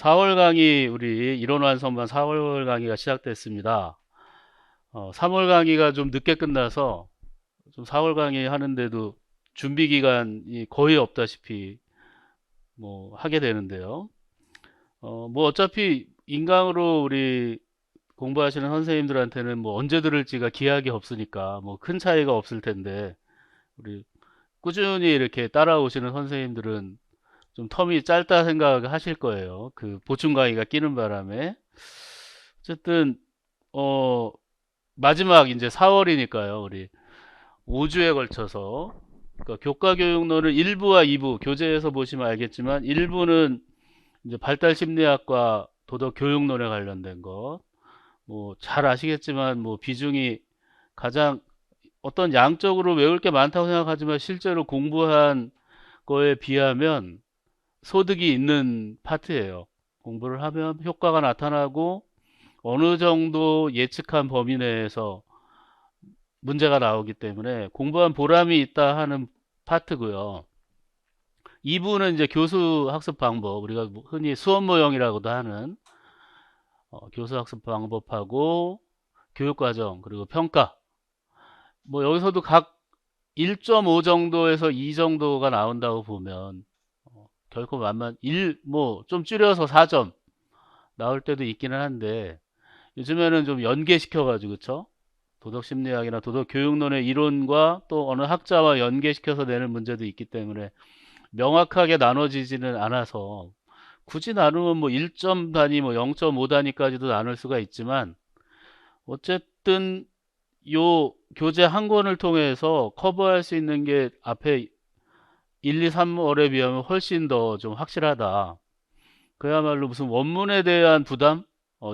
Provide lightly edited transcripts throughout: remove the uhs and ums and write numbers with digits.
4월 강의 우리 이론 완성반 4월 강의가 시작됐습니다. 3월 강의가 좀 늦게 끝나서 좀 4월 강의 하는데도 준비 기간이 거의 없다시피 뭐 하게 되는데요. 뭐 어차피 인강으로 우리 공부하시는 선생님들한테는 뭐 언제 들을지가 기약이 없으니까 뭐 큰 차이가 없을 텐데 우리 꾸준히 이렇게 따라오시는 선생님들은 좀 텀이 짧다 생각하실 거예요. 그 보충 강의가 끼는 바람에. 어쨌든 어 마지막 이제 4월이니까요. 우리 5주에 걸쳐서 그러니까 교과교육론을 1부와 2부 교재에서 보시면 알겠지만 1부는 이제 발달 심리학과 도덕 교육론에 관련된 것. 뭐 잘 아시겠지만 뭐 비중이 가장 어떤 양적으로 외울 게 많다고 생각하지만 실제로 공부한 거에 비하면 소득이 있는 파트예요. 공부를 하면 효과가 나타나고 어느 정도 예측한 범위 내에서 문제가 나오기 때문에 공부한 보람이 있다 하는 파트고요. 2부는 이제 교수 학습 방법, 우리가 흔히 수업 모형이라고도 하는 교수 학습 방법하고 교육과정, 그리고 평가. 뭐 여기서도 각 1.5 정도에서 2 정도가 나온다고 보면 결코 만만 1, 뭐 좀 줄여서 4점 나올 때도 있기는 한데 요즘에는 좀 연계시켜가지고 그쵸? 도덕심리학이나 도덕교육론의 이론과 또 어느 학자와 연계시켜서 내는 문제도 있기 때문에 명확하게 나눠지지는 않아서 굳이 나누면 뭐 1점 단위, 뭐 0.5 단위까지도 나눌 수가 있지만 어쨌든 요 교재 한 권을 통해서 커버할 수 있는 게 앞에 1, 2, 3월에 비하면 훨씬 더 좀 확실하다. 그야말로 무슨 원문에 대한 부담?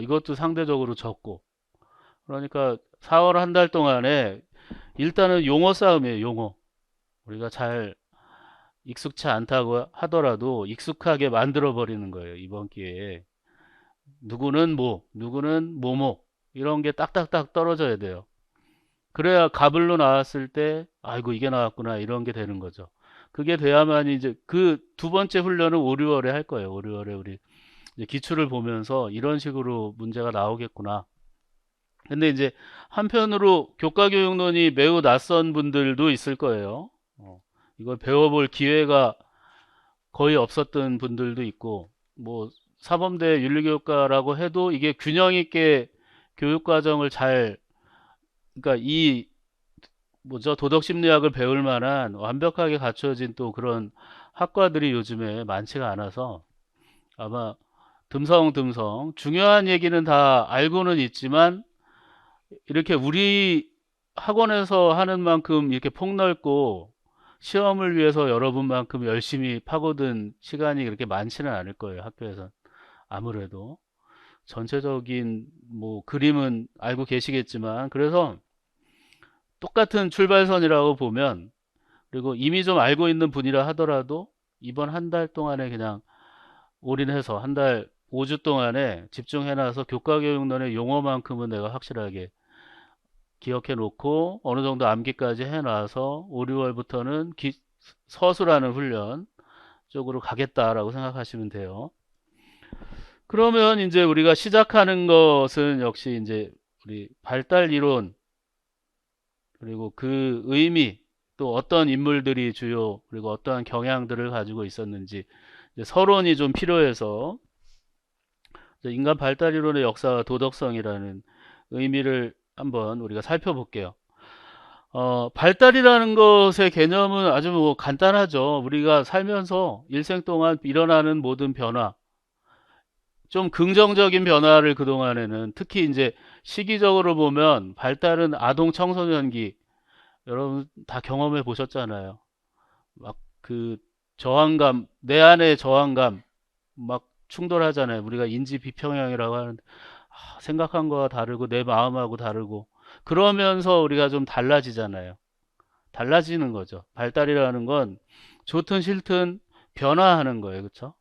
이것도 상대적으로 적고. 그러니까 4월 한 달 동안에 일단은 용어 싸움이에요, 용어. 우리가 잘 익숙치 않다고 하더라도 익숙하게 만들어 버리는 거예요, 이번 기회에. 누구는 뭐, 누구는 뭐뭐. 이런 게 딱딱딱 떨어져야 돼요. 그래야 가불로 나왔을 때, 아이고, 이게 나왔구나, 이런 게 되는 거죠. 그게 돼야만 이제 그 두 번째 훈련은 5, 6월에 할 거예요. 5, 6월에 우리 이제 기출을 보면서 이런 식으로 문제가 나오겠구나. 근데 이제 한편으로 교과교육론이 매우 낯선 분들도 있을 거예요. 이걸 배워볼 기회가 거의 없었던 분들도 있고, 뭐 사범대 윤리교육과라고 해도 이게 균형 있게 교육과정을 잘, 그러니까 이 뭐죠 도덕심리학을 배울 만한 완벽하게 갖춰진 또 그런 학과들이 요즘에 많지가 않아서 아마 듬성듬성 중요한 얘기는 다 알고는 있지만 이렇게 우리 학원에서 하는 만큼 이렇게 폭넓고 시험을 위해서 여러분만큼 열심히 파고든 시간이 그렇게 많지는 않을 거예요, 학교에서. 아무래도 전체적인 뭐 그림은 알고 계시겠지만 그래서 똑같은 출발선이라고 보면 그리고 이미 좀 알고 있는 분이라 하더라도 이번 한 달 동안에 그냥 올인해서 한 달 5주 동안에 집중해놔서 교과교육론의 용어만큼은 내가 확실하게 기억해 놓고 어느 정도 암기까지 해놔서 5, 6월부터는 서술하는 훈련 쪽으로 가겠다라고 생각하시면 돼요. 그러면 이제 우리가 시작하는 것은 역시 이제 우리 발달 이론 그리고 그 의미 또 어떤 인물들이 주요 그리고 어떠한 경향들을 가지고 있었는지 이제 서론이 좀 필요해서 인간 발달 이론의 역사와 도덕성이라는 의미를 한번 우리가 살펴볼게요. 발달이라는 것의 개념은 아주 뭐 간단하죠. 우리가 살면서 일생 동안 일어나는 모든 변화, 좀 긍정적인 변화를 그동안에는 특히 이제 시기적으로 보면 발달은 아동 청소년기 여러분 다 경험해 보셨잖아요. 막 그 저항감, 내 안의 저항감 막 충돌하잖아요. 우리가 인지 비평형이라고 하는데 생각한 거와 다르고 내 마음하고 다르고 그러면서 우리가 좀 달라지잖아요. 달라지는 거죠. 발달이라는 건 좋든 싫든 변화하는 거예요. 그렇죠?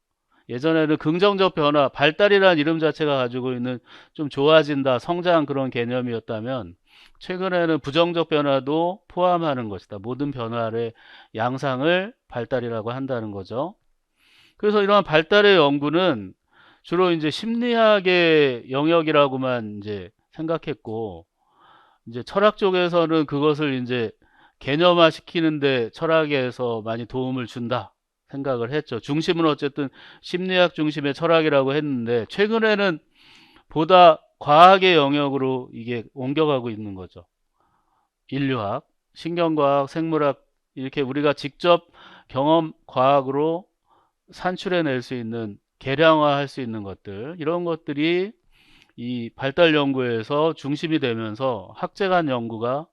예전에는 긍정적 변화, 발달이라는 이름 자체가 가지고 있는 좀 좋아진다, 성장 그런 개념이었다면 최근에는 부정적 변화도 포함하는 것이다. 모든 변화의 양상을 발달이라고 한다는 거죠. 그래서 이러한 발달의 연구는 주로 이제 심리학의 영역이라고만 이제 생각했고, 이제 철학 쪽에서는 그것을 이제 개념화 시키는데 철학에서 많이 도움을 준다 생각을 했죠. 중심은 어쨌든 심리학 중심의 철학이라고 했는데, 최근에는 보다 과학의 영역으로 이게 옮겨가고 있는 거죠. 인류학, 신경과학, 생물학, 이렇게 우리가 직접 경험 과학으로 산출해낼 수 있는, 계량화할 수 있는 것들, 이런 것들이 이 발달 연구에서 중심이 되면서 학제 간 연구가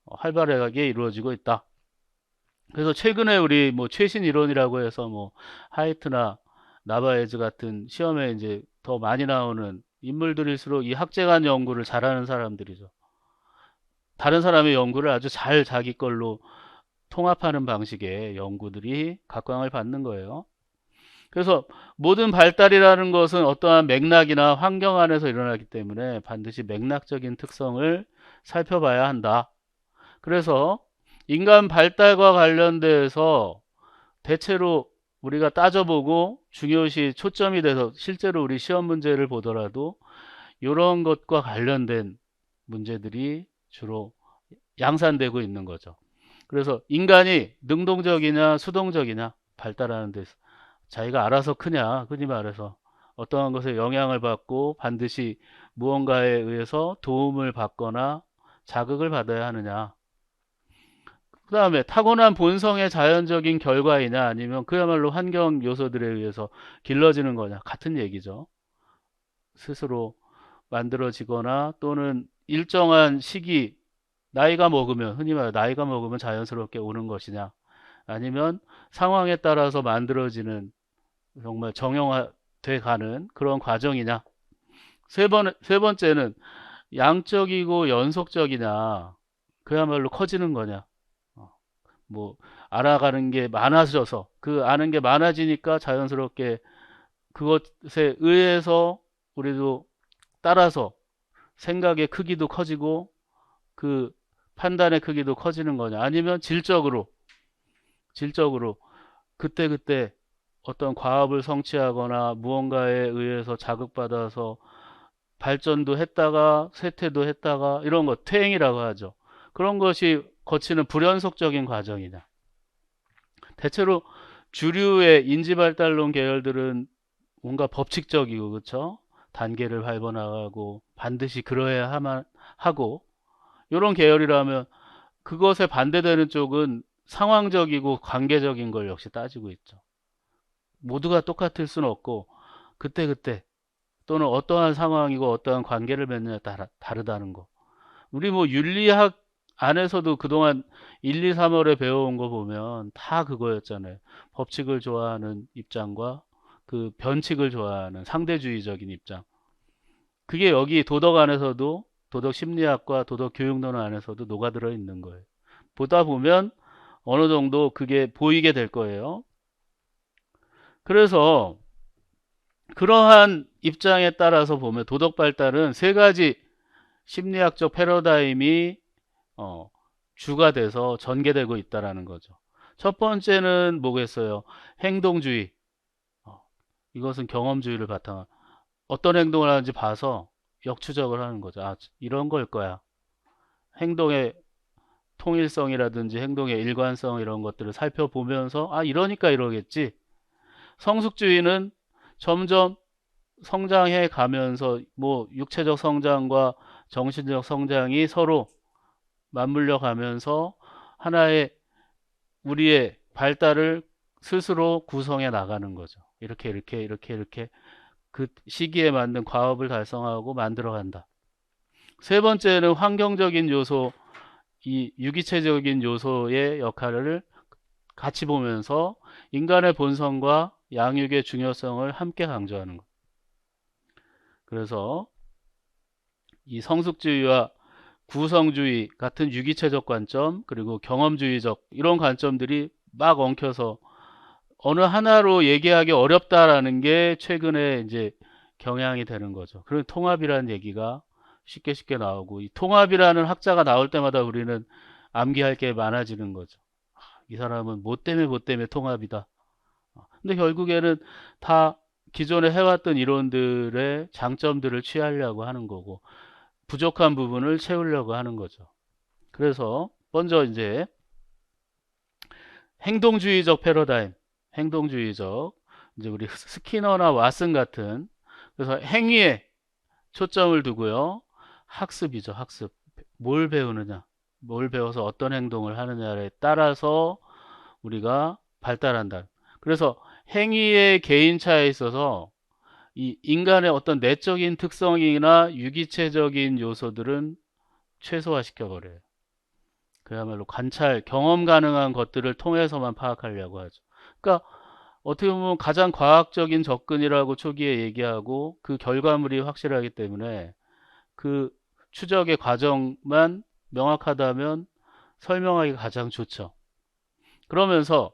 활발하게 이루어지고 있다. 그래서 최근에 우리 뭐 최신 이론이라고 해서 뭐 하이트나 나바에즈 같은 시험에 이제 더 많이 나오는 인물들일수록 이 학제 간 연구를 잘하는 사람들이죠. 다른 사람의 연구를 아주 잘 자기 걸로 통합하는 방식의 연구들이 각광을 받는 거예요. 그래서 모든 발달이라는 것은 어떠한 맥락이나 환경 안에서 일어나기 때문에 반드시 맥락적인 특성을 살펴봐야 한다. 그래서 인간 발달과 관련돼서 대체로 우리가 따져보고 중요시 초점이 돼서 실제로 우리 시험 문제를 보더라도 이런 것과 관련된 문제들이 주로 양산되고 있는 거죠. 그래서 인간이 능동적이냐 수동적이냐, 발달하는 데서 자기가 알아서 크냐, 흔히 말해서 어떠한 것에 영향을 받고 반드시 무언가에 의해서 도움을 받거나 자극을 받아야 하느냐, 그 다음에 타고난 본성의 자연적인 결과이냐 아니면 그야말로 환경 요소들에 의해서 길러지는 거냐, 같은 얘기죠. 스스로 만들어지거나 또는 일정한 시기, 나이가 먹으면, 흔히 말해 나이가 먹으면 자연스럽게 오는 것이냐, 아니면 상황에 따라서 만들어지는 정말 정형화돼 가는 그런 과정이냐. 세 번째는 양적이고 연속적이냐, 그야말로 커지는 거냐. 뭐 알아가는 게 많아져서, 그 아는 게 많아지니까 자연스럽게 그것에 의해서 우리도 따라서 생각의 크기도 커지고 그 판단의 크기도 커지는 거냐, 아니면 질적으로 그때그때 어떤 과업을 성취하거나 무언가에 의해서 자극받아서 발전도 했다가 쇠퇴도 했다가 이런 것, 퇴행이라고 하죠. 그런 것이 거치는 불연속적인 과정이냐. 대체로 주류의 인지발달론 계열들은 뭔가 법칙적이고, 그렇죠? 단계를 밟아나가고 반드시 그러해야 하고, 이런 계열이라면 그것에 반대되는 쪽은 상황적이고 관계적인 걸 역시 따지고 있죠. 모두가 똑같을 수는 없고 그때그때 또는 어떠한 상황이고 어떠한 관계를 맺느냐에 따라 다르다는 거. 우리 뭐 윤리학 안에서도 그동안 1, 2, 3월에 배워온 거 보면 다 그거였잖아요. 법칙을 좋아하는 입장과 그 변칙을 좋아하는 상대주의적인 입장. 그게 여기 도덕 안에서도, 도덕 심리학과 도덕 교육론 안에서도 녹아들어 있는 거예요. 보다 보면 어느 정도 그게 보이게 될 거예요. 그래서 그러한 입장에 따라서 보면 도덕 발달은 세 가지 심리학적 패러다임이 주가 돼서 전개되고 있다라는 거죠. 첫 번째는 뭐겠어요? 행동주의. 이것은 경험주의를 바탕한, 어떤 행동을 하는지 봐서 역추적을 하는 거죠. 아, 이런 걸 거야. 행동의 통일성이라든지 행동의 일관성, 이런 것들을 살펴보면서 아, 이러니까 이러겠지. 성숙주의는 점점 성장해 가면서 뭐 육체적 성장과 정신적 성장이 서로 맞물려 가면서 하나의 우리의 발달을 스스로 구성해 나가는 거죠. 이렇게 그 시기에 맞는 과업을 달성하고 만들어 간다. 세 번째는 환경적인 요소, 이 유기체적인 요소의 역할을 같이 보면서 인간의 본성과 양육의 중요성을 함께 강조하는 것. 그래서 이 성숙주의와 구성주의 같은 유기체적 관점, 그리고 경험주의적 이런 관점들이 막 엉켜서 어느 하나로 얘기하기 어렵다라는 게 최근에 이제 경향이 되는 거죠. 그리고 통합이라는 얘기가 쉽게 나오고, 이 통합이라는 학자가 나올 때마다 우리는 암기할 게 많아지는 거죠. 이 사람은 뭐 때문에 통합이다. 근데 결국에는 다 기존에 해왔던 이론들의 장점들을 취하려고 하는 거고 부족한 부분을 채우려고 하는 거죠. 그래서 먼저 이제 행동주의적 패러다임, 행동주의적 이제 우리 스키너나 왓슨 같은 그래서 행위에 초점을 두고요. 학습이죠, 학습. 뭘 배우느냐, 뭘 배워서 어떤 행동을 하느냐에 따라서 우리가 발달한다. 그래서 행위의 개인차에 있어서 이 인간의 어떤 내적인 특성이나 유기체적인 요소들은 최소화시켜 버려요. 그야말로 관찰, 경험 가능한 것들을 통해서만 파악하려고 하죠. 그러니까 어떻게 보면 가장 과학적인 접근이라고 초기에 얘기하고 그 결과물이 확실하기 때문에 그 추적의 과정만 명확하다면 설명하기 가장 좋죠. 그러면서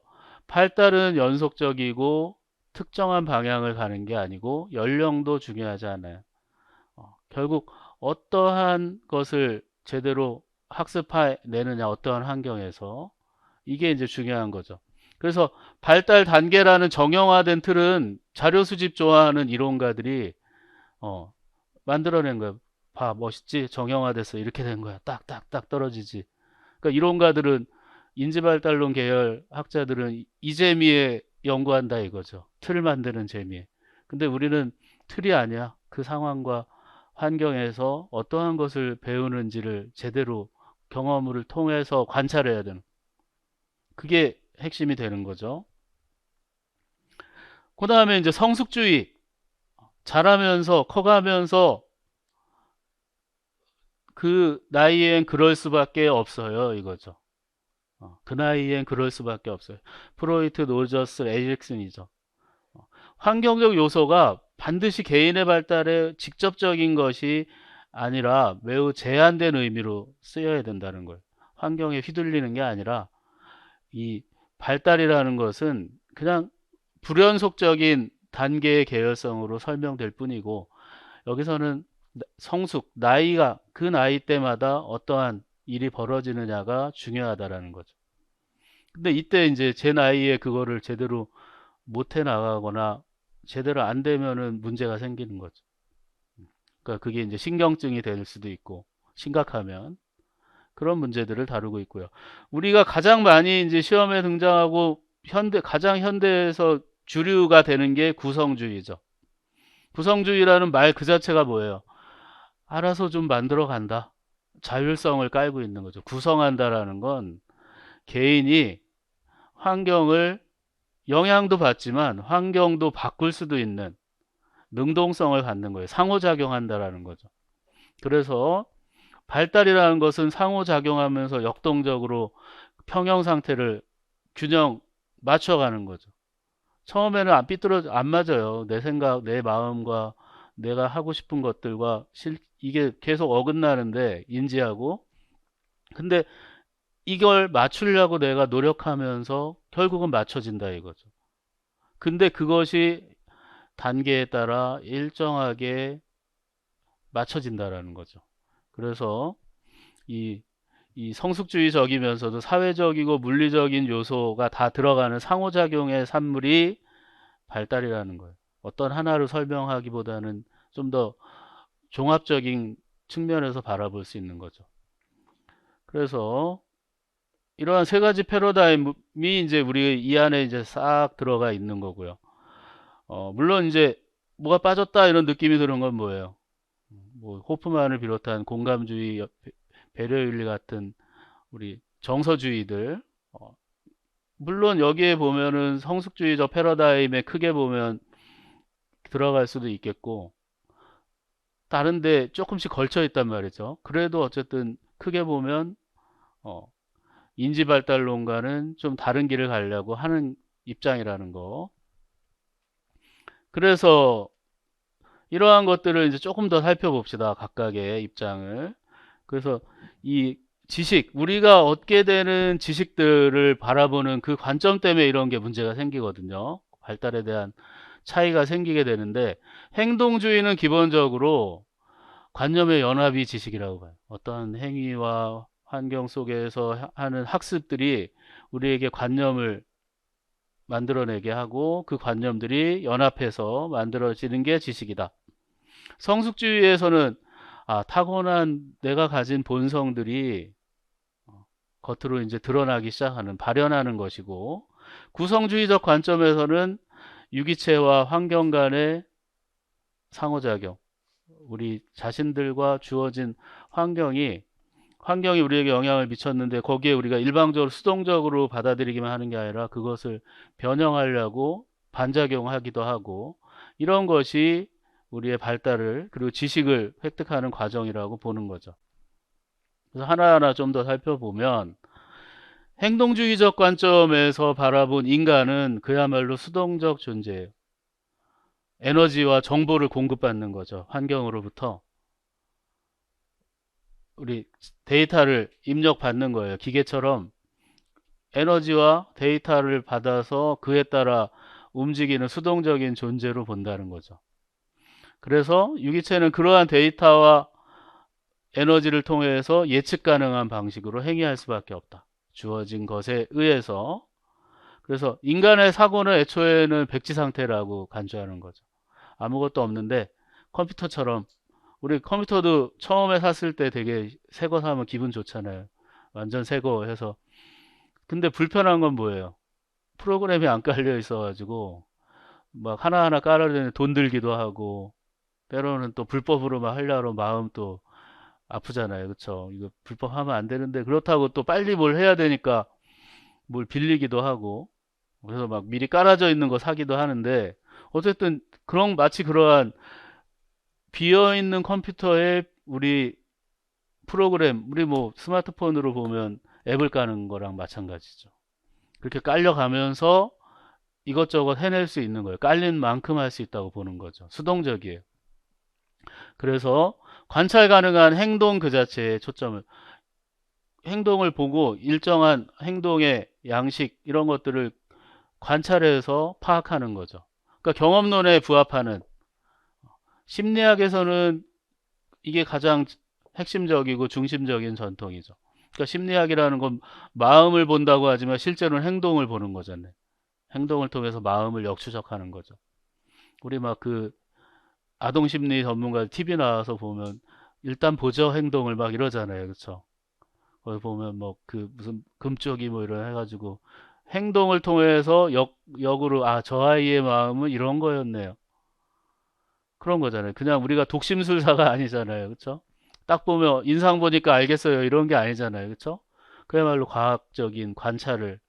발달은 연속적이고 특정한 방향을 가는 게 아니고 연령도 중요하지 않아요. 결국 어떠한 것을 제대로 학습해내느냐, 어떠한 환경에서 이게 이제 중요한 거죠. 그래서 발달 단계라는 정형화된 틀은 자료 수집 좋아하는 이론가들이 어, 만들어낸 거예요. 봐, 멋있지? 정형화됐어. 이렇게 된 거야. 딱딱딱 떨어지지. 그러니까 이론가들은 인지발달론 계열 학자들은 이 재미에 연구한다 이거죠. 틀 만드는 재미에. 근데 우리는 틀이 아니야. 그 상황과 환경에서 어떠한 것을 배우는지를 제대로 경험을 통해서 관찰해야 되는. 그게 핵심이 되는 거죠. 그 다음에 이제 성숙주의. 자라면서 커가면서 그 나이엔 그럴 수밖에 없어요 이거죠. 그 나이엔 그럴 수밖에 없어요. 프로이트, 노저스, 에릭슨이죠. 환경적 요소가 반드시 개인의 발달에 직접적인 것이 아니라 매우 제한된 의미로 쓰여야 된다는 거예요. 환경에 휘둘리는 게 아니라 이 발달이라는 것은 그냥 불연속적인 단계의 계열성으로 설명될 뿐이고 여기서는 성숙, 나이가 그 나이 때마다 어떠한 일이 벌어지느냐가 중요하다라는 거죠. 근데 이때 이제 제 나이에 그거를 제대로 못해 나가거나 제대로 안 되면은 문제가 생기는 거죠. 그러니까 그게 이제 신경증이 될 수도 있고 심각하면 그런 문제들을 다루고 있고요. 우리가 가장 많이 이제 시험에 등장하고 가장 현대에서 주류가 되는 게 구성주의죠. 구성주의라는 말 그 자체가 뭐예요? 알아서 좀 만들어 간다. 자율성을 깔고 있는 거죠. 구성한다라는 건 개인이 환경을 영향도 받지만 환경도 바꿀 수도 있는 능동성을 갖는 거예요. 상호작용한다라는 거죠. 그래서 발달이라는 것은 상호작용하면서 역동적으로 평형 상태를 균형 맞춰가는 거죠. 처음에는 안 맞아요. 내 생각, 내 마음과 내가 하고 싶은 것들과 이게 계속 어긋나는데 인지하고 근데 이걸 맞추려고 내가 노력하면서 결국은 맞춰진다 이거죠. 근데 그것이 단계에 따라 일정하게 맞춰진다라는 거죠. 그래서 이, 이 성숙주의적이면서도 사회적이고 물리적인 요소가 다 들어가는 상호작용의 산물이 발달이라는 거예요. 어떤 하나를 설명하기보다는 좀 더 종합적인 측면에서 바라볼 수 있는 거죠. 그래서 이러한 세 가지 패러다임이 이제 우리 이 안에 이제 싹 들어가 있는 거고요. 물론 이제 뭐가 빠졌다 이런 느낌이 드는 건 뭐예요? 뭐 호프만을 비롯한 공감주의, 배려윤리 같은 우리 정서주의들. 물론 여기에 보면은 성숙주의적 패러다임에 크게 보면 들어갈 수도 있겠고 다른데 조금씩 걸쳐 있단 말이죠. 그래도 어쨌든 크게 보면 어, 인지발달론과는 좀 다른 길을 가려고 하는 입장이라는 거. 그래서 이러한 것들을 이제 조금 더 살펴봅시다. 각각의 입장을. 그래서 이 지식, 우리가 얻게 되는 지식들을 바라보는 그 관점 때문에 이런 게 문제가 생기거든요. 발달에 대한 차이가 생기게 되는데 행동주의는 기본적으로 관념의 연합이 지식이라고 봐요. 어떤 행위와 환경 속에서 하는 학습들이 우리에게 관념을 만들어내게 하고 그 관념들이 연합해서 만들어지는 게 지식이다. 성숙주의에서는 타고난 내가 가진 본성들이 겉으로 이제 드러나기 시작하는, 발현하는 것이고, 구성주의적 관점에서는 유기체와 환경 간의 상호작용, 우리 자신들과 주어진 환경이 우리에게 영향을 미쳤는데 거기에 우리가 일방적으로 수동적으로 받아들이기만 하는 게 아니라 그것을 변형하려고 반작용하기도 하고, 이런 것이 우리의 발달을, 그리고 지식을 획득하는 과정이라고 보는 거죠. 그래서 하나하나 좀 더 살펴보면, 행동주의적 관점에서 바라본 인간은 그야말로 수동적 존재예요. 에너지와 정보를 공급받는 거죠. 환경으로부터 우리 데이터를 입력받는 거예요. 기계처럼 에너지와 데이터를 받아서 그에 따라 움직이는 수동적인 존재로 본다는 거죠. 그래서 유기체는 그러한 데이터와 에너지를 통해서 예측 가능한 방식으로 행위할 수밖에 없다. 주어진 것에 의해서. 그래서 인간의 사고는 애초에는 백지 상태라고 간주하는 거죠. 아무것도 없는데 컴퓨터처럼, 우리 컴퓨터도 처음에 샀을 때 되게 새 거 사면 기분 좋잖아요. 완전 새 거 해서. 근데 불편한 건 뭐예요? 프로그램이 안 깔려 있어가지고 막 하나하나 깔아야 돈 들기도 하고, 때로는 또 불법으로 막 하려고 마음 또 아프잖아요. 그쵸? 이거 불법하면 안 되는데, 그렇다고 또 빨리 뭘 해야 되니까 뭘 빌리기도 하고, 그래서 막 미리 깔아져 있는 거 사기도 하는데, 어쨌든 마치 그러한 비어 있는 컴퓨터에 우리 프로그램, 우리 뭐 스마트폰으로 보면 앱을 까는 거랑 마찬가지죠. 그렇게 깔려가면서 이것저것 해낼 수 있는 거예요. 깔린 만큼 할 수 있다고 보는 거죠. 수동적이에요. 그래서 관찰 가능한 행동 그 자체에 초점을, 행동을 보고 일정한 행동의 양식 이런 것들을 관찰해서 파악하는 거죠. 그러니까 경험론에 부합하는, 심리학에서는 이게 가장 핵심적이고 중심적인 전통이죠. 그러니까 심리학이라는 건 마음을 본다고 하지만 실제로는 행동을 보는 거잖아요. 행동을 통해서 마음을 역추적하는 거죠. 우리 막 그 아동 심리 전문가 TV 나와서 보면 일단 보죠 행동을 막 이러잖아요. 그렇죠? 거기 보면 뭐 그 무슨 금쪽이 뭐 이런 해가지고 행동을 통해서 역으로 저 아이의 마음은 이런 거였네요. 그런 거잖아요. 그냥 우리가 독심술사가 아니잖아요. 그렇죠? 딱 보면 인상 보니까 알겠어요. 이런 게 아니잖아요. 그렇죠? 그야말로 과학적인 관찰을,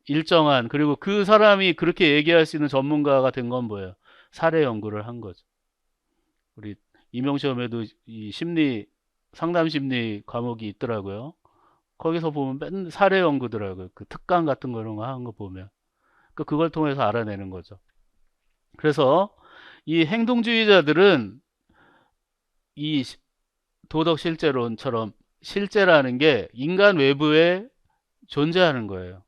일정한, 그리고 그 사람이 그렇게 얘기할 수 있는 전문가가 된 건 뭐예요? 사례 연구를 한 거죠. 우리 임용시험에도 이 상담 심리 과목이 있더라고요. 거기서 보면 맨 사례 연구더라고요. 그 특강 같은 거 이런 거 하는 거 보면. 그걸 통해서 알아내는 거죠. 그래서 이 행동주의자들은 이 도덕 실제론처럼 실제라는 게 인간 외부에 존재하는 거예요.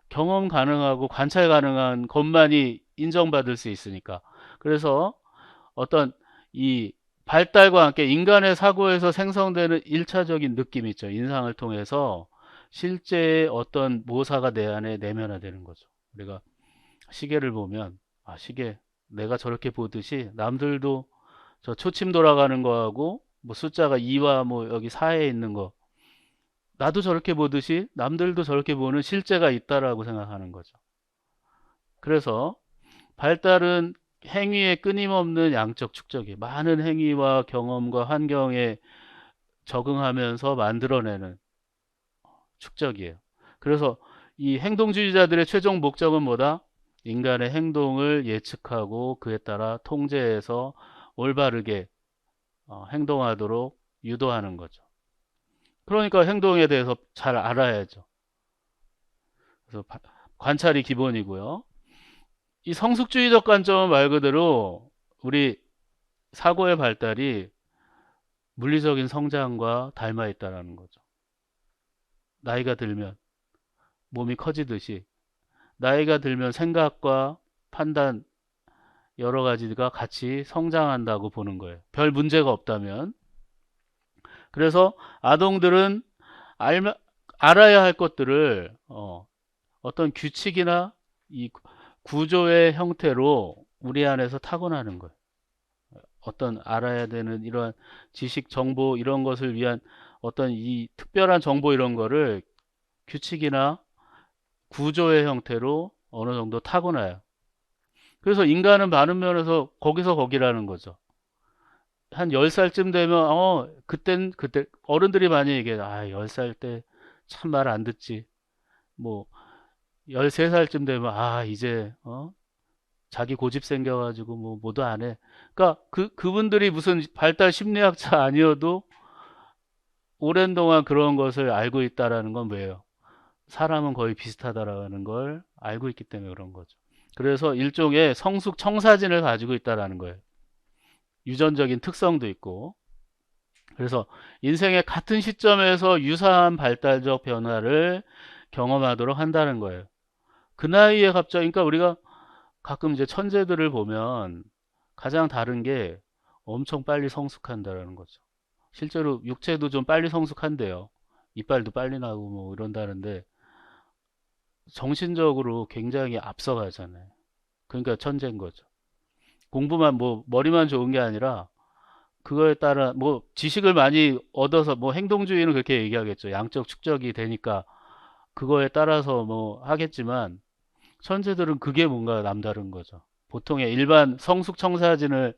경험 가능하고 관찰 가능한 것만이 인정받을 수 있으니까. 그래서 어떤 이 발달과 함께 인간의 사고에서 생성되는 일차적인 느낌 있죠. 인상을 통해서 실제의 어떤 모사가 내 안에 내면화되는 거죠. 우리가 시계를 보면 시계 내가 저렇게 보듯이 남들도 저 초침 돌아가는 거하고 뭐 숫자가 2와 뭐 여기 4에 있는 거 나도 저렇게 보듯이 남들도 저렇게 보는 실제가 있다라고 생각하는 거죠. 그래서 발달은 행위의 끊임없는 양적 축적이에요. 많은 행위와 경험과 환경에 적응하면서 만들어내는 축적이에요. 그래서 이 행동주의자들의 최종 목적은 뭐다? 인간의 행동을 예측하고 그에 따라 통제해서 올바르게 행동하도록 유도하는 거죠. 그러니까 행동에 대해서 잘 알아야죠. 그래서 관찰이 기본이고요. 이 성숙주의적 관점은 말 그대로 우리 사고의 발달이 물리적인 성장과 닮아 있다는 거죠. 나이가 들면 몸이 커지듯이 나이가 들면 생각과 판단 여러 가지가 같이 성장한다고 보는 거예요. 별 문제가 없다면. 그래서 아동들은 알아야 할 것들을 어떤 규칙이나 이 구조의 형태로 우리 안에서 타고나는 거예요. 어떤 알아야 되는 이러한 지식, 정보 이런 것을 위한 어떤 이 특별한 정보 이런 거를 규칙이나 구조의 형태로 어느 정도 타고나요. 그래서 인간은 많은 면에서 거기서 거기라는 거죠. 한 10살쯤 되면 그땐 그때 어른들이 많이 얘기해요. 10살 때 참 말 안 듣지. 뭐 13살쯤 되면 이제 자기 고집 생겨가지고 뭐 뭐도 안 해. 그러니까 그분들이 무슨 발달 심리학자 아니어도 오랜 동안 그런 것을 알고 있다라는 건 뭐예요? 사람은 거의 비슷하다라는 걸 알고 있기 때문에 그런 거죠. 그래서 일종의 성숙 청사진을 가지고 있다라는 거예요. 유전적인 특성도 있고. 그래서 인생의 같은 시점에서 유사한 발달적 변화를 경험하도록 한다는 거예요. 그 나이에 갑자기, 그러니까 우리가 가끔 이제 천재들을 보면 가장 다른 게 엄청 빨리 성숙한다라는 거죠. 실제로 육체도 좀 빨리 성숙한대요. 이빨도 빨리 나고 뭐 이런다는데 정신적으로 굉장히 앞서가잖아요. 그러니까 천재인 거죠. 공부만 뭐 머리만 좋은 게 아니라 그거에 따라 뭐 지식을 많이 얻어서 뭐 행동주의는 그렇게 얘기하겠죠. 양적 축적이 되니까 그거에 따라서 뭐 하겠지만 천재들은 그게 뭔가 남다른 거죠. 보통의 일반 성숙청사진을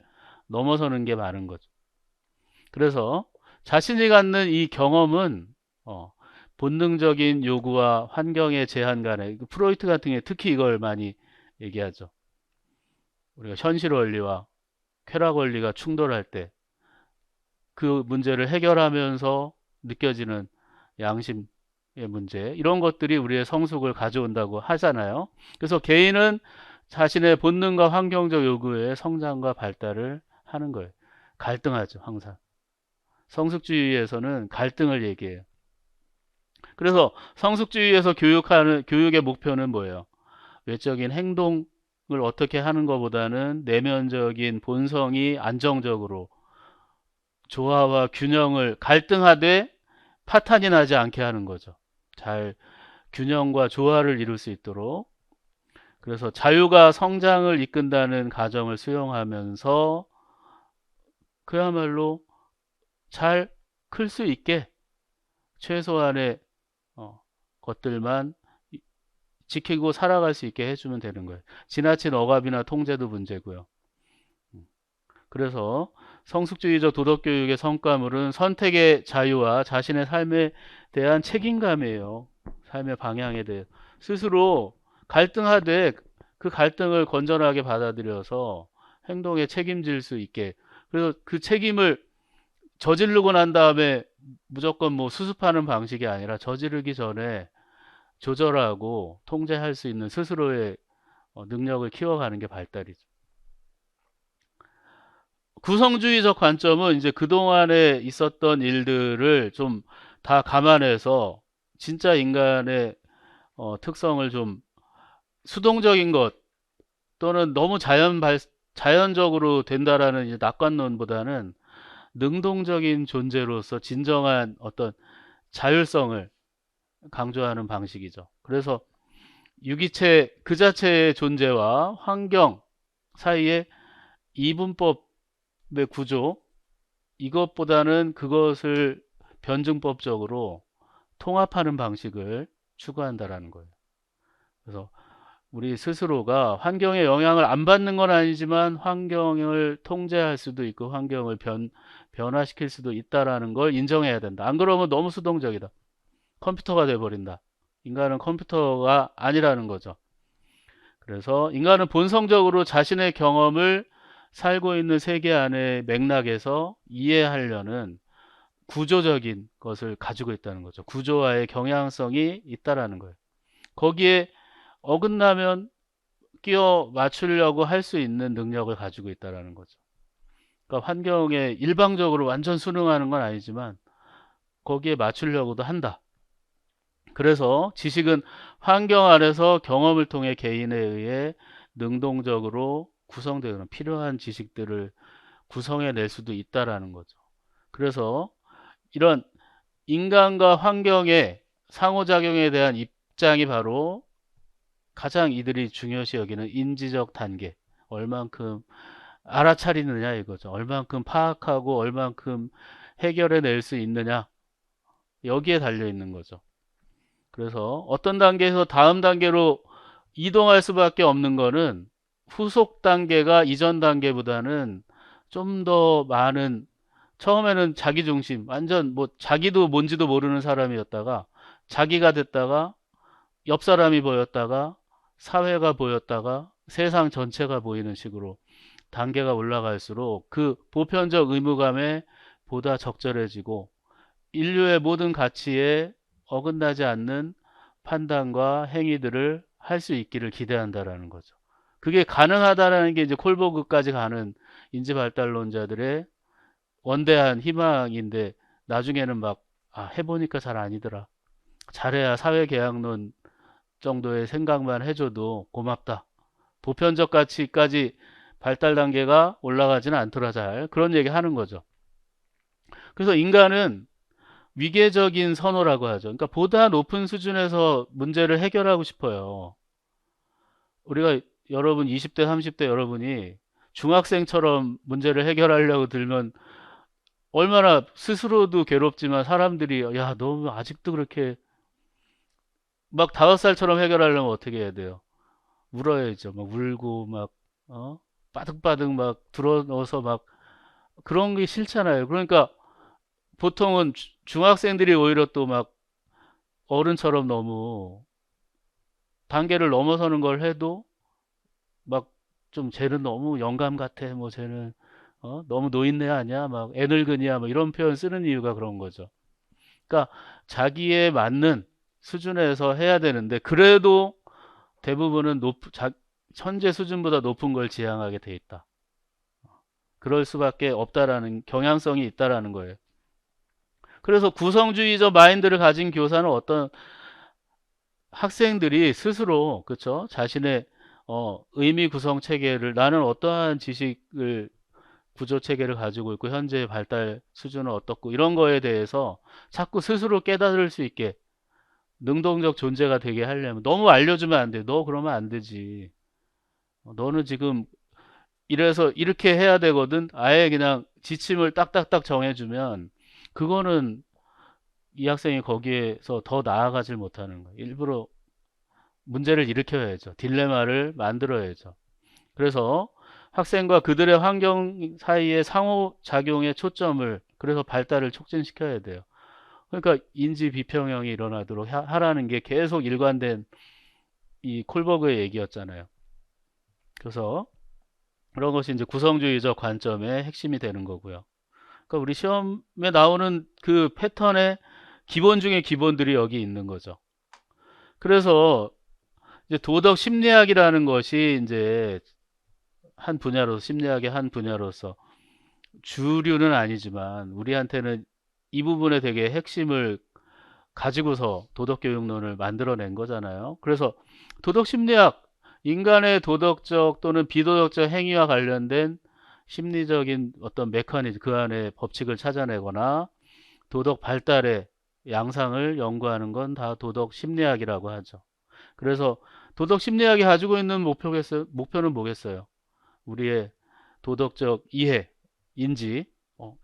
넘어서는 게 많은 거죠. 그래서 자신이 갖는 이 경험은 어, 본능적인 요구와 환경의 제한 간에 프로이트 같은 게 특히 이걸 많이 얘기하죠. 우리가 현실 원리와 쾌락 원리가 충돌할 때 그 문제를 해결하면서 느껴지는 양심의 문제 이런 것들이 우리의 성숙을 가져온다고 하잖아요. 그래서 개인은 자신의 본능과 환경적 요구의 성장과 발달을 하는 거예요. 갈등하죠, 항상. 성숙주의에서는 갈등을 얘기해요. 그래서 성숙주의에서 교육의 목표는 뭐예요? 외적인 행동을 어떻게 하는 것보다는 내면적인 본성이 안정적으로 조화와 균형을 갈등하되 파탄이 나지 않게 하는 거죠. 잘 균형과 조화를 이룰 수 있도록. 그래서 자유가 성장을 이끈다는 가정을 수용하면서 그야말로 잘 클 수 있게 최소한의 것들만 지키고 살아갈 수 있게 해주면 되는 거예요. 지나친 억압이나 통제도 문제고요. 그래서 성숙주의적 도덕교육의 성과물은 선택의 자유와 자신의 삶에 대한 책임감이에요. 삶의 방향에 대해 스스로 갈등하되 그 갈등을 건전하게 받아들여서 행동에 책임질 수 있게, 그래서 그 책임을 저지르고 난 다음에 무조건 뭐 수습하는 방식이 아니라 저지르기 전에 조절하고 통제할 수 있는 스스로의 능력을 키워가는 게 발달이죠. 구성주의적 관점은 이제 그동안에 있었던 일들을 좀 다 감안해서 진짜 인간의 특성을 좀 수동적인 것 또는 너무 자연적으로 된다라는 이제 낙관론보다는 능동적인 존재로서 진정한 어떤 자율성을 강조하는 방식이죠. 그래서 유기체 그 자체의 존재와 환경 사이에 이분법의 구조, 이것보다는 그것을 변증법적으로 통합하는 방식을 추구한다라는 거예요. 그래서 우리 스스로가 환경의 영향을 안 받는 건 아니지만 환경을 통제할 수도 있고 환경을 변화시킬 수도 있다라는 걸 인정해야 된다. 안 그러면 너무 수동적이다. 컴퓨터가 돼버린다. 인간은 컴퓨터가 아니라는 거죠. 그래서 인간은 본성적으로 자신의 경험을 살고 있는 세계 안의 맥락에서 이해하려는 구조적인 것을 가지고 있다는 거죠. 구조와의 경향성이 있다라는 거예요. 거기에 어긋나면 끼워 맞추려고 할 수 있는 능력을 가지고 있다라는 거죠. 그러니까 환경에 일방적으로 완전 순응하는 건 아니지만 거기에 맞추려고도 한다. 그래서 지식은 환경 안에서 경험을 통해 개인에 의해 능동적으로 구성되는 필요한 지식들을 구성해낼 수도 있다라는 거죠. 그래서 이런 인간과 환경의 상호작용에 대한 입장이 바로 가장 이들이 중요시 여기는 인지적 단계, 얼만큼 알아차리느냐 이거죠. 얼만큼 파악하고 얼만큼 해결해 낼 수 있느냐, 여기에 달려 있는 거죠. 그래서 어떤 단계에서 다음 단계로 이동할 수밖에 없는 거는 후속 단계가 이전 단계보다는 좀 더 많은, 처음에는 자기 중심, 완전 뭐 자기도 뭔지도 모르는 사람이었다가 자기가 됐다가 옆 사람이 보였다가 사회가 보였다가 세상 전체가 보이는 식으로 단계가 올라갈수록 그 보편적 의무감에 보다 적절해지고 인류의 모든 가치에 어긋나지 않는 판단과 행위들을 할 수 있기를 기대한다라는 거죠. 그게 가능하다라는 게 이제 콜버그까지 가는 인지발달론자들의 원대한 희망인데, 나중에는 막 해보니까 잘 아니더라. 잘해야 사회계약론 정도의 생각만 해줘도 고맙다. 보편적 가치까지 발달 단계가 올라가지는 않더라 잘. 그런 얘기 하는 거죠. 그래서 인간은 위계적인 선호라고 하죠. 그러니까 보다 높은 수준에서 문제를 해결하고 싶어요. 우리가 여러분 20대, 30대 여러분이 중학생처럼 문제를 해결하려고 들면 얼마나 스스로도 괴롭지만 사람들이 야, 너 아직도 그렇게 막 5살처럼 해결하려면 어떻게 해야 돼요? 울어야죠. 막 울고 막 바득바득 막 들어넣어서 막 그런 게 싫잖아요. 그러니까 보통은 중학생들이 오히려 또 막 어른처럼 너무 단계를 넘어서는 걸 해도 막 좀 쟤는 너무 영감 같아. 뭐 쟤는 너무 노인네 아니야? 막 애늙은이야. 뭐 이런 표현 쓰는 이유가 그런 거죠. 그러니까 자기에 맞는 수준에서 해야 되는데 그래도 대부분은 현재 수준보다 높은 걸 지향하게 돼 있다. 그럴 수밖에 없다라는 경향성이 있다라는 거예요. 그래서 구성주의적 마인드를 가진 교사는 어떤 학생들이 스스로 그쵸 자신의 의미 구성 체계를, 나는 어떠한 지식을 구조 체계를 가지고 있고 현재 발달 수준은 어떻고 이런 거에 대해서 자꾸 스스로 깨달을 수 있게 능동적 존재가 되게 하려면 너무 알려주면 안 돼. 너 그러면 안 되지. 너는 지금 이래서 이렇게 해야 되거든. 아예 그냥 지침을 딱딱딱 정해주면 그거는 이 학생이 거기에서 더 나아가질 못하는 거예요. 일부러 문제를 일으켜야죠. 딜레마를 만들어야죠. 그래서 학생과 그들의 환경 사이의 상호작용의 초점을, 그래서 발달을 촉진시켜야 돼요. 그러니까 인지 비평형이 일어나도록 하라는 게 계속 일관된 이 콜버그의 얘기였잖아요. 그래서 그런 것이 이제 구성주의적 관점의 핵심이 되는 거고요. 그러니까 우리 시험에 나오는 그 패턴의 기본 중에 기본들이 여기 있는 거죠. 그래서 이제 도덕 심리학이라는 것이 이제 한 분야로서, 심리학의 한 분야로서 주류는 아니지만 우리한테는 이 부분에 되게 핵심을 가지고서 도덕교육론을 만들어낸 거잖아요. 그래서 도덕심리학, 인간의 도덕적 또는 비도덕적 행위와 관련된 심리적인 어떤 메커니즘, 그 안에 법칙을 찾아내거나 도덕 발달의 양상을 연구하는 건 다 도덕심리학이라고 하죠. 그래서 도덕심리학이 가지고 있는 목표는 뭐겠어요? 우리의 도덕적 이해, 인지,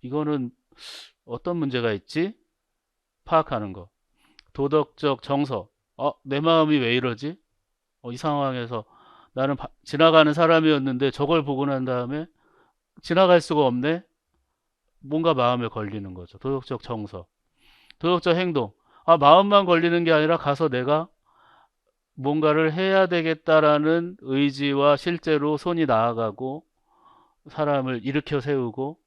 이거는 어떤 문제가 있지? 파악하는 거. 도덕적 정서. 내 마음이 왜 이러지? 이 상황에서 나는 지나가는 사람이었는데 저걸 보고 난 다음에 지나갈 수가 없네? 뭔가 마음에 걸리는 거죠. 도덕적 정서. 도덕적 행동. 마음만 걸리는 게 아니라 가서 내가 뭔가를 해야 되겠다라는 의지와 실제로 손이 나아가고 사람을 일으켜 세우고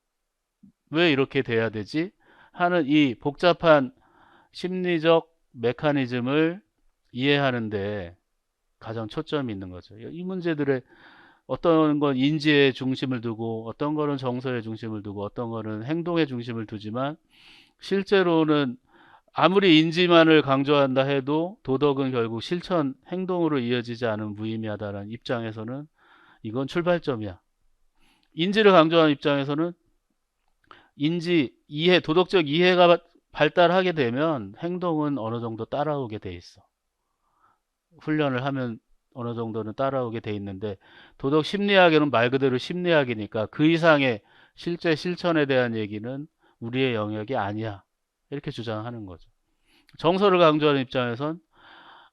왜 이렇게 돼야 되지? 하는 이 복잡한 심리적 메커니즘을 이해하는데 가장 초점이 있는 거죠. 이 문제들의 어떤 건 인지의 중심을 두고 어떤 거는 정서의 중심을 두고 어떤 거는 행동의 중심을 두지만 실제로는 아무리 인지만을 강조한다 해도 도덕은 결국 실천, 행동으로 이어지지 않은 무의미하다는 입장에서는 이건 출발점이야. 인지를 강조하는 입장에서는 인지, 이해, 도덕적 이해가 발달하게 되면 행동은 어느 정도 따라오게 돼 있어. 훈련을 하면 어느 정도는 따라오게 돼 있는데, 도덕 심리학에는 말 그대로 심리학이니까 그 이상의 실제 실천에 대한 얘기는 우리의 영역이 아니야. 이렇게 주장하는 거죠. 정서를 강조하는 입장에선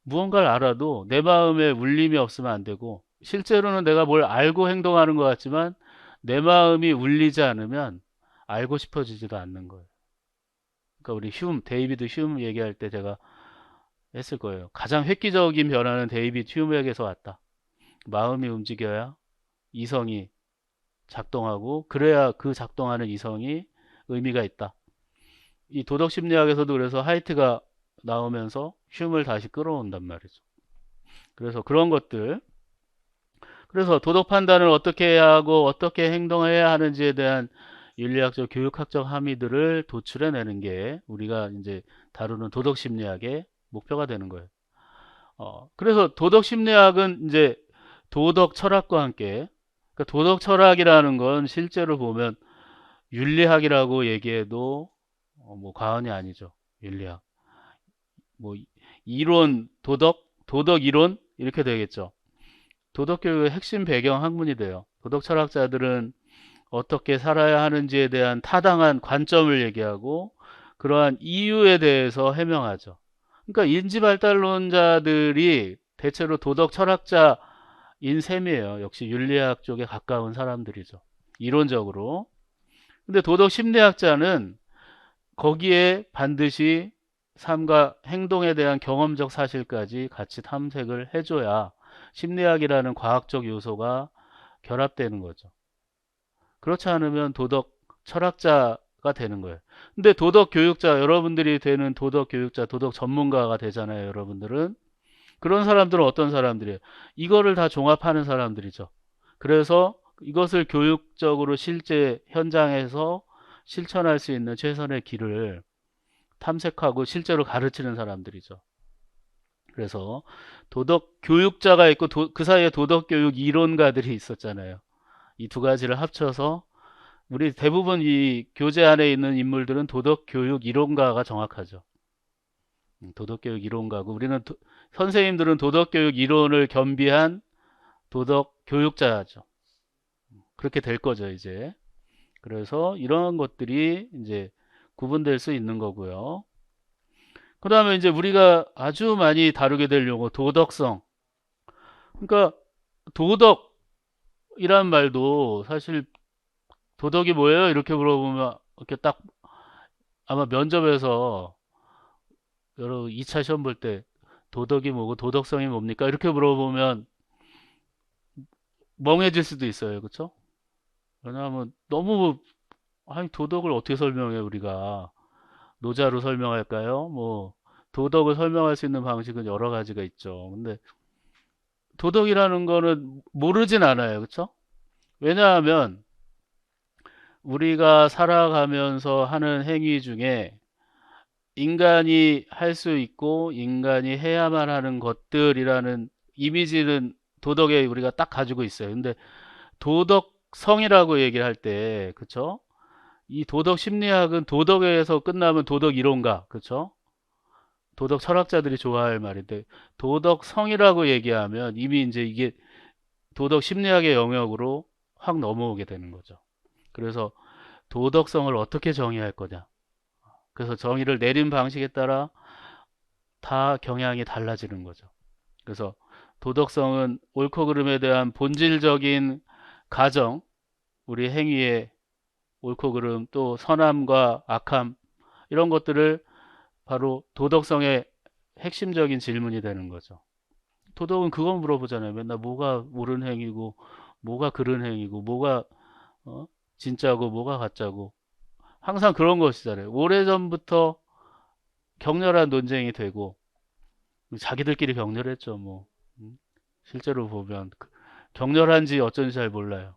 무언가를 알아도 내 마음에 울림이 없으면 안 되고, 실제로는 내가 뭘 알고 행동하는 것 같지만 내 마음이 울리지 않으면 알고 싶어지지도 않는 거예요. 그러니까 우리 데이비드 휴м 얘기할 때 제가 했을 거예요. 가장 획기적인 변화는 데이비드 휴m에게서 왔다. 마음이 움직여야 이성이 작동하고, 그래야 그 작동하는 이성이 의미가 있다. 이 도덕 심리학에서도 그래서 하이트가 나오면서 휴m을 다시 끌어온단 말이죠. 그래서 그런 것들, 그래서 도덕 판단을 어떻게 해야 하고 어떻게 행동해야 하는지에 대한 윤리학적, 교육학적 함의들을 도출해내는 게 우리가 이제 다루는 도덕 심리학의 목표가 되는 거예요. 그래서 도덕 심리학은 이제 도덕 철학과 함께, 그러니까 도덕 철학이라는 건 실제로 보면 윤리학이라고 얘기해도 뭐 과언이 아니죠. 윤리학. 뭐 이론, 도덕 이론 이렇게 되겠죠. 도덕 교육의 핵심 배경 학문이 돼요. 도덕 철학자들은 어떻게 살아야 하는지에 대한 타당한 관점을 얘기하고 그러한 이유에 대해서 해명하죠. 그러니까 인지발달론자들이 대체로 도덕 철학자인 셈이에요. 역시 윤리학 쪽에 가까운 사람들이죠. 이론적으로. 근데 도덕 심리학자는 거기에 반드시 삶과 행동에 대한 경험적 사실까지 같이 탐색을 해줘야 심리학이라는 과학적 요소가 결합되는 거죠. 그렇지 않으면 도덕 철학자가 되는 거예요. 근데 도덕 교육자, 여러분들이 되는 도덕 교육자, 도덕 전문가가 되잖아요, 여러분들은. 그런 사람들은 어떤 사람들이에요? 이거를 다 종합하는 사람들이죠. 그래서 이것을 교육적으로 실제 현장에서 실천할 수 있는 최선의 길을 탐색하고 실제로 가르치는 사람들이죠. 그래서 도덕 교육자가 있고 그 사이에 도덕 교육 이론가들이 있었잖아요. 이 두 가지를 합쳐서 우리 대부분 이 교재 안에 있는 인물들은 도덕 교육 이론가가 정확하죠. 도덕 교육 이론가고, 우리는 선생님들은 도덕 교육 이론을 겸비한 도덕 교육자죠. 그렇게 될 거죠, 이제. 그래서 이런 것들이 이제 구분될 수 있는 거고요. 그 다음에 이제 우리가 아주 많이 다루게 될 용어, 도덕성. 그러니까 도덕이란 말도 사실 도덕이 뭐예요? 이렇게 물어보면 이렇게 딱 아마 면접에서 여러 2차 시험 볼 때 도덕이 뭐고 도덕성이 뭡니까? 이렇게 물어보면 멍해질 수도 있어요. 그렇죠? 왜냐하면 너무, 아니 도덕을 어떻게 설명해 우리가? 노자로 설명할까요? 뭐 도덕을 설명할 수 있는 방식은 여러 가지가 있죠. 근데 도덕이라는 거는 모르진 않아요. 그렇죠? 왜냐하면 우리가 살아가면서 하는 행위 중에 인간이 할 수 있고 인간이 해야만 하는 것들이라는 이미지는 도덕에 우리가 딱 가지고 있어요. 근데 도덕성이라고 얘기를 할 때, 그쵸? 이 도덕 심리학은 도덕에서 끝나면 도덕 이론가, 그쵸? 도덕 철학자들이 좋아할 말인데, 도덕성이라고 얘기하면 이미 이제 이게 도덕 심리학의 영역으로 확 넘어오게 되는 거죠. 그래서 도덕성을 어떻게 정의할 거냐. 그래서 정의를 내린 방식에 따라 다 경향이 달라지는 거죠. 그래서 도덕성은 옳고 그름에 대한 본질적인 가정, 우리 행위의 옳고 그름, 또 선함과 악함, 이런 것들을 바로 도덕성의 핵심적인 질문이 되는 거죠. 도덕은 그건 물어보잖아요. 맨날 뭐가 옳은 행위고 뭐가 그른 행위고 뭐가 진짜고 뭐가 가짜고, 항상 그런 것이잖아요. 오래전부터 격렬한 논쟁이 되고, 자기들끼리 격렬했죠. 뭐 실제로 보면 격렬한지 어쩐지 잘 몰라요.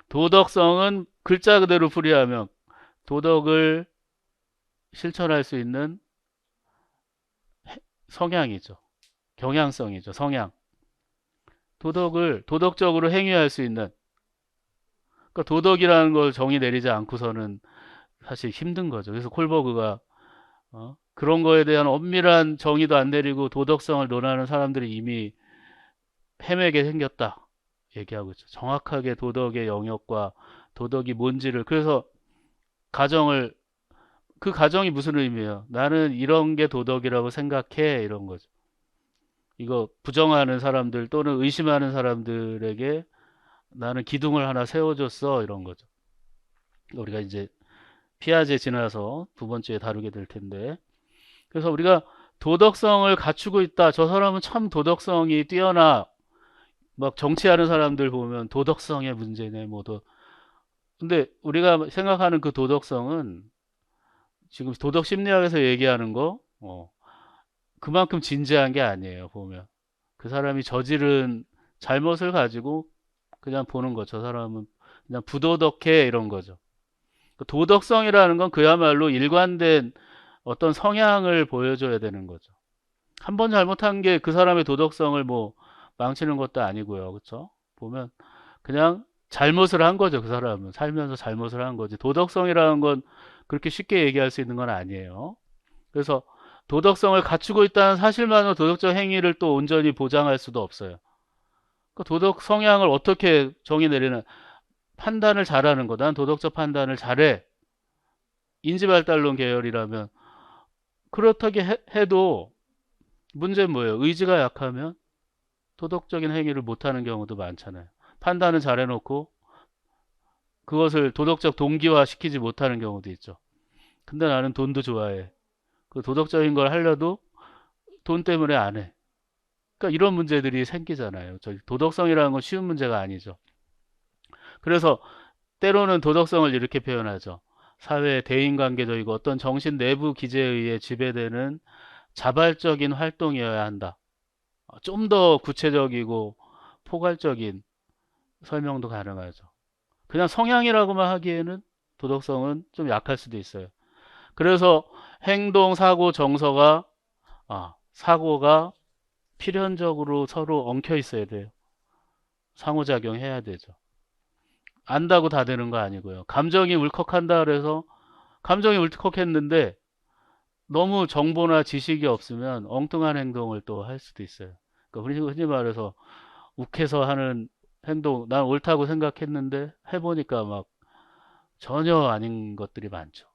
도덕성은 글자 그대로 풀이하면 도덕을 실천할 수 있는 성향이죠. 경향성이죠. 성향. 도덕을 도덕적으로 행위할 수 있는, 그러니까 도덕이라는 걸 정의 내리지 않고서는 사실 힘든 거죠. 그래서 콜버그가 그런 거에 대한 엄밀한 정의도 안 내리고 도덕성을 논하는 사람들이 이미 헤매게 생겼다 얘기하고 있죠. 정확하게 도덕의 영역과 도덕이 뭔지를. 그래서 가정을, 그 가정이 무슨 의미예요? 나는 이런 게 도덕이라고 생각해, 이런 거죠. 이거 부정하는 사람들 또는 의심하는 사람들에게 나는 기둥을 하나 세워줬어, 이런 거죠. 우리가 이제 피아제 지나서 두 번째에 다루게 될 텐데, 그래서 우리가 도덕성을 갖추고 있다. 저 사람은 참 도덕성이 뛰어나. 막 정치하는 사람들 보면 도덕성의 문제네, 뭐 근데 우리가 생각하는 그 도덕성은 지금 도덕 심리학에서 얘기하는 거, 그만큼 진지한 게 아니에요, 보면. 그 사람이 저지른 잘못을 가지고 그냥 보는 거. 저 사람은 그냥 부도덕해, 이런 거죠. 그 도덕성이라는 건 그야말로 일관된 어떤 성향을 보여줘야 되는 거죠. 한 번 잘못한 게 그 사람의 도덕성을 뭐 망치는 것도 아니고요. 그렇죠? 보면 그냥 잘못을 한 거죠. 그 사람은 살면서 잘못을 한 거지. 도덕성이라는 건 그렇게 쉽게 얘기할 수 있는 건 아니에요. 그래서 도덕성을 갖추고 있다는 사실만으로 도덕적 행위를 또 온전히 보장할 수도 없어요. 그 도덕 성향을 어떻게 정의 내리는, 판단을 잘하는 거. 난 도덕적 판단을 잘해. 인지발달론 계열이라면 그렇다게 해도 문제는 뭐예요? 의지가 약하면 도덕적인 행위를 못하는 경우도 많잖아요. 판단은 잘해놓고 그것을 도덕적 동기화 시키지 못하는 경우도 있죠. 근데 나는 돈도 좋아해. 그 도덕적인 걸 하려도 돈 때문에 안 해. 그러니까 이런 문제들이 생기잖아요. 도덕성이라는 건 쉬운 문제가 아니죠. 그래서 때로는 도덕성을 이렇게 표현하죠. 사회의 대인관계적이고 어떤 정신 내부 기제에 의해 지배되는 자발적인 활동이어야 한다. 좀 더 구체적이고 포괄적인 설명도 가능하죠. 그냥 성향이라고만 하기에는 도덕성은 좀 약할 수도 있어요. 그래서 행동, 사고, 정서가, 사고가 필연적으로 서로 엉켜 있어야 돼요. 상호작용해야 되죠. 안다고 다 되는 거 아니고요. 감정이 울컥한다 그래서 감정이 울컥했는데 너무 정보나 지식이 없으면 엉뚱한 행동을 또 할 수도 있어요. 그러니까 흔히 말해서 욱해서 하는 행동, 난 옳다고 생각했는데 해보니까 막 전혀 아닌 것들이 많죠.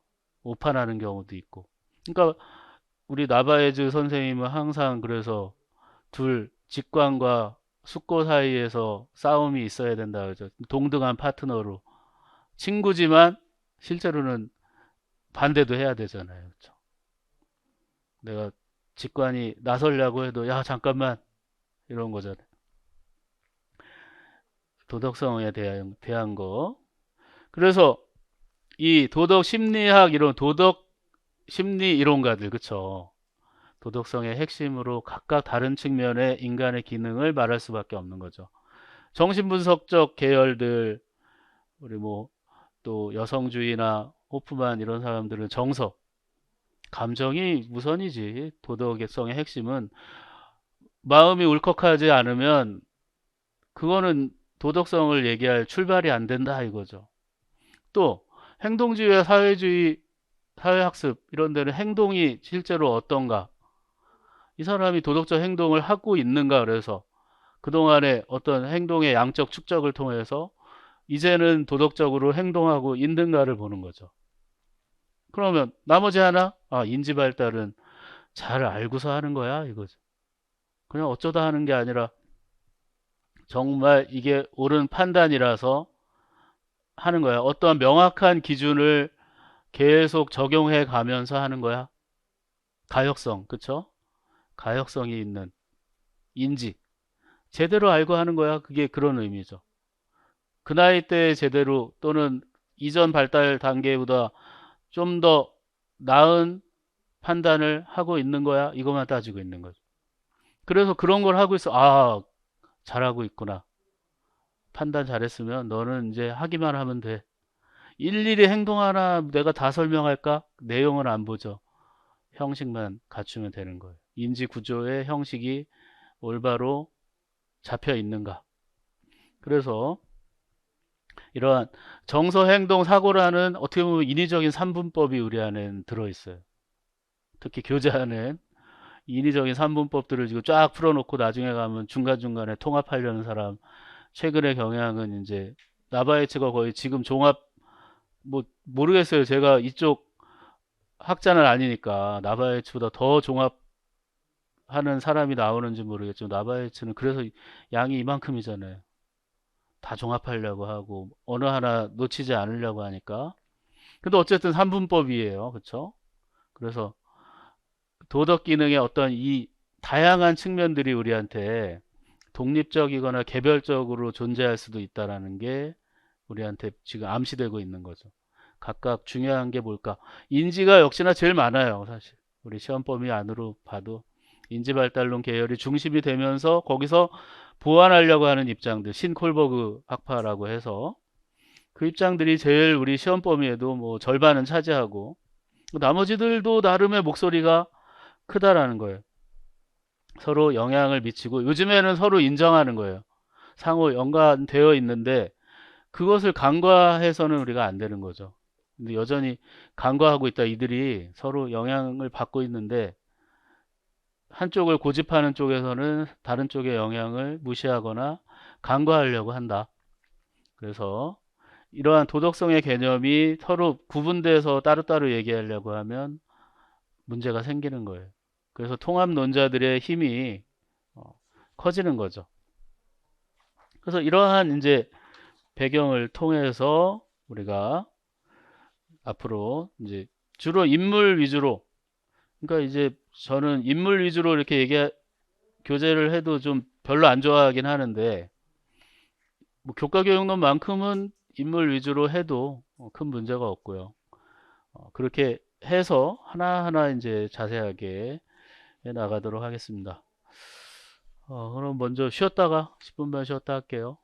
오판하는 경우도 있고. 그러니까 우리 나바에즈 선생님은 항상 그래서 직관과 숙고 사이에서 싸움이 있어야 된다 그러죠. 동등한 파트너로. 친구지만 실제로는 반대도 해야 되잖아요. 그렇죠? 내가 직관이 나서려고 해도 야 잠깐만 이런 거잖아요. 도덕성에 대한 거. 그래서 이 도덕 심리학 이론, 도덕 심리 이론가들, 그쵸? 도덕성의 핵심으로 각각 다른 측면의 인간의 기능을 말할 수밖에 없는 거죠. 정신분석적 계열들, 우리 뭐 또 여성주의나 호프만 이런 사람들은 정서, 감정이 우선이지. 도덕성의 핵심은 마음이 울컥하지 않으면 그거는 도덕성을 얘기할 출발이 안 된다 이거죠. 또 행동주의와 사회주의, 사회학습 이런 데는 행동이 실제로 어떤가, 이 사람이 도덕적 행동을 하고 있는가, 그래서 그동안의 어떤 행동의 양적 축적을 통해서 이제는 도덕적으로 행동하고 있는가를 보는 거죠. 그러면 나머지 하나, 인지 발달은 잘 알고서 하는 거야 이거죠. 그냥 어쩌다 하는 게 아니라 정말 이게 옳은 판단이라서 하는 거야. 어떠한 명확한 기준을 계속 적용해 가면서 하는 거야. 가역성, 그쵸? 가역성이 있는 인지. 제대로 알고 하는 거야. 그게 그런 의미죠. 그 나이 때 제대로 또는 이전 발달 단계보다 좀 더 나은 판단을 하고 있는 거야. 이것만 따지고 있는 거죠. 그래서 그런 걸 하고 있어. 잘하고 있구나. 판단 잘했으면 너는 이제 하기만 하면 돼. 일일이 행동 하나 내가 다 설명할까? 내용은 안 보죠. 형식만 갖추면 되는 거예요. 인지 구조의 형식이 올바로 잡혀 있는가. 그래서 이러한 정서, 행동, 사고라는 어떻게 보면 인위적인 3분법이 우리 안에 들어있어요. 특히 교제 안에 인위적인 산분법들을 지금 쫙 풀어놓고 나중에 가면 중간중간에 통합하려는 사람, 최근의 경향은 이제 나바이츠가 거의 지금 종합, 뭐 모르겠어요. 제가 이쪽 학자는 아니니까 나바이츠보다 더 종합하는 사람이 나오는지 모르겠지만 나바이츠는 그래서 양이 이만큼이잖아요. 다 종합하려고 하고 어느 하나 놓치지 않으려고 하니까. 근데 어쨌든 삼분법이에요. 그쵸? 그래서 도덕 기능의 어떤 이 다양한 측면들이 우리한테 독립적이거나 개별적으로 존재할 수도 있다라는 게 우리한테 지금 암시되고 있는 거죠. 각각 중요한 게 뭘까? 인지가 역시나 제일 많아요, 사실. 우리 시험 범위 안으로 봐도 인지발달론 계열이 중심이 되면서 거기서 보완하려고 하는 입장들, 신콜버그 학파라고 해서 그 입장들이 제일 우리 시험 범위에도 뭐 절반은 차지하고 나머지들도 나름의 목소리가 크다라는 거예요. 서로 영향을 미치고 요즘에는 서로 인정하는 거예요. 상호 연관되어 있는데 그것을 간과해서는 우리가 안 되는 거죠. 근데 여전히 간과하고 있다. 이들이 서로 영향을 받고 있는데 한쪽을 고집하는 쪽에서는 다른 쪽의 영향을 무시하거나 간과하려고 한다. 그래서 이러한 도덕성의 개념이 서로 구분돼서 따로따로 얘기하려고 하면 문제가 생기는 거예요. 그래서 통합론자들의 힘이 커지는 거죠. 그래서 이러한 이제 배경을 통해서 우리가 앞으로 이제 주로 인물 위주로, 그러니까 이제 저는 인물 위주로 이렇게 교재를 해도 좀 별로 안 좋아하긴 하는데 뭐 교과 교육론만큼은 인물 위주로 해도 큰 문제가 없고요. 그렇게 해서 하나하나 이제 자세하게 해 나가도록 하겠습니다. 그럼 먼저 쉬었다가 10분만 쉬었다 할게요.